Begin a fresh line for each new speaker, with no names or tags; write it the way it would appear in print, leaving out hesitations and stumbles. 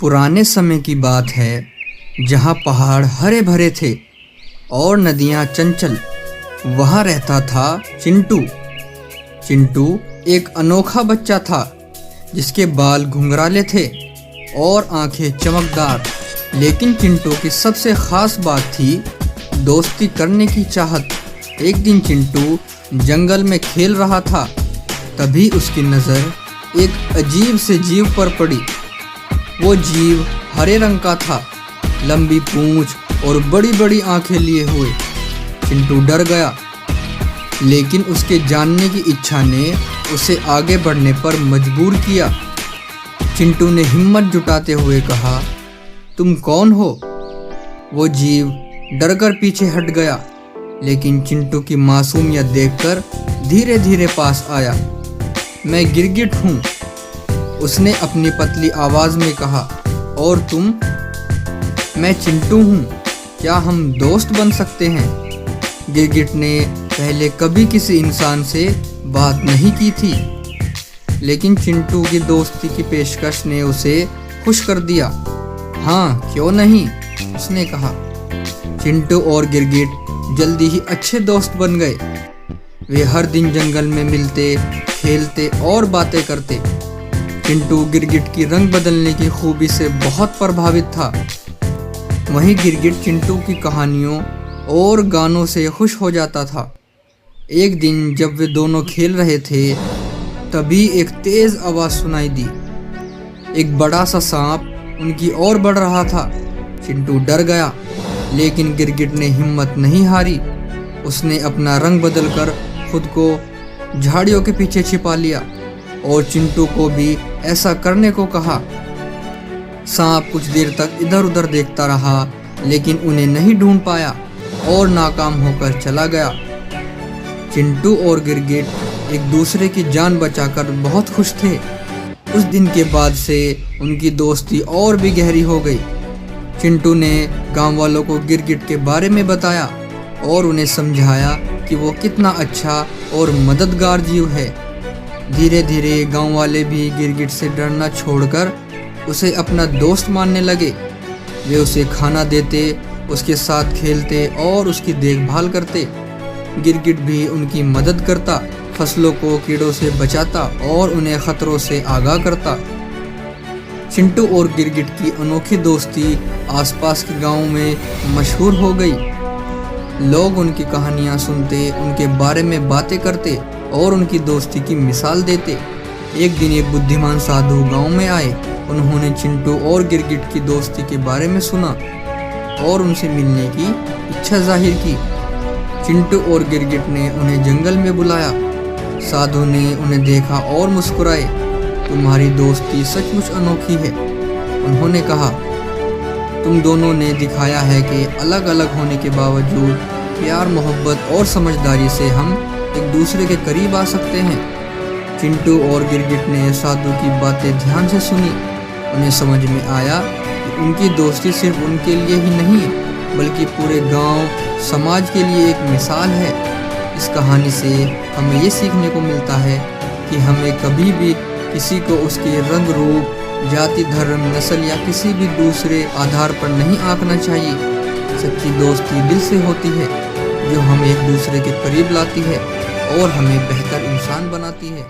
पुराने समय की बात है, जहाँ पहाड़ हरे भरे थे और नदियाँ चंचल। वहाँ रहता था चिंटू। चिंटू एक अनोखा बच्चा था, जिसके बाल घुंघराले थे और आंखें चमकदार। लेकिन चिंटू की सबसे खास बात थी दोस्ती करने की चाहत। एक दिन चिंटू जंगल में खेल रहा था, तभी उसकी नज़र एक अजीब से जीव पर पड़ी। वो जीव हरे रंग का था, लंबी पूंछ और बड़ी बड़ी आंखें लिए हुए। चिंटू डर गया, लेकिन उसके जानने की इच्छा ने उसे आगे बढ़ने पर मजबूर किया। चिंटू ने हिम्मत जुटाते हुए कहा, तुम कौन हो? वो जीव डरकर पीछे हट गया, लेकिन चिंटू की मासूमियत देखकर धीरे धीरे पास आया। मैं गिरगिट हूँ, उसने अपनी पतली आवाज़ में कहा। और तुम? मैं चिंटू हूँ, क्या हम दोस्त बन सकते हैं? गिरगिट ने पहले कभी किसी इंसान से बात नहीं की थी, लेकिन चिंटू की दोस्ती की पेशकश ने उसे खुश कर दिया। हाँ, क्यों नहीं, उसने कहा। चिंटू और गिरगिट जल्दी ही अच्छे दोस्त बन गए। वे हर दिन जंगल में मिलते, खेलते और बातें करते। चिंटू गिरगिट की रंग बदलने की खूबी से बहुत प्रभावित था। वहीं गिरगिट चिंटू की कहानियों और गानों से खुश हो जाता था। एक दिन जब वे दोनों खेल रहे थे, तभी एक तेज आवाज़ सुनाई दी। एक बड़ा सा सांप उनकी ओर बढ़ रहा था। चिंटू डर गया, लेकिन गिरगिट ने हिम्मत नहीं हारी। उसने अपना रंग बदलकर खुद को झाड़ियों के पीछे छिपा लिया और चिंटू को भी ऐसा करने को कहा। सांप कुछ देर तक इधर उधर देखता रहा, लेकिन उन्हें नहीं ढूंढ पाया और नाकाम होकर चला गया। चिंटू और गिरगिट एक दूसरे की जान बचाकर बहुत खुश थे। उस दिन के बाद से उनकी दोस्ती और भी गहरी हो गई। चिंटू ने गांव वालों को गिरगिट के बारे में बताया और उन्हें समझाया कि वो कितना अच्छा और मददगार जीव है। धीरे धीरे गांव वाले भी गिरगिट से डरना छोड़कर उसे अपना दोस्त मानने लगे। वे उसे खाना देते, उसके साथ खेलते और उसकी देखभाल करते। गिरगिट भी उनकी मदद करता, फसलों को कीड़ों से बचाता और उन्हें खतरों से आगाह करता। चिंटू और गिरगिट की अनोखी दोस्ती आसपास के गांव में मशहूर हो गई। लोग उनकी कहानियां सुनते, उनके बारे में बातें करते और उनकी दोस्ती की मिसाल देते। एक दिन एक बुद्धिमान साधु गांव में आए। उन्होंने चिंटू और गिरगिट की दोस्ती के बारे में सुना और उनसे मिलने की इच्छा जाहिर की। चिंटू और गिरगिट ने उन्हें जंगल में बुलाया। साधु ने उन्हें देखा और मुस्कुराए। तुम्हारी दोस्ती सचमुच अनोखी है, उन्होंने कहा। तुम दोनों ने दिखाया है कि अलग अलग होने के बावजूद प्यार, मोहब्बत और समझदारी से हम एक दूसरे के करीब आ सकते हैं। चिंटू और गिरगिट ने साधु की बातें ध्यान से सुनी। उन्हें समझ में आया कि उनकी दोस्ती सिर्फ उनके लिए ही नहीं, बल्कि पूरे गांव, समाज के लिए एक मिसाल है। इस कहानी से हमें ये सीखने को मिलता है कि हमें कभी भी किसी को उसके रंग, रूप, जाति, धर्म, नस्ल या किसी भी दूसरे आधार पर नहीं आंकना चाहिए। सच्ची दोस्ती दिल से होती है, जो हमें एक दूसरे के करीब लाती है और हमें बेहतर इंसान बनाती है।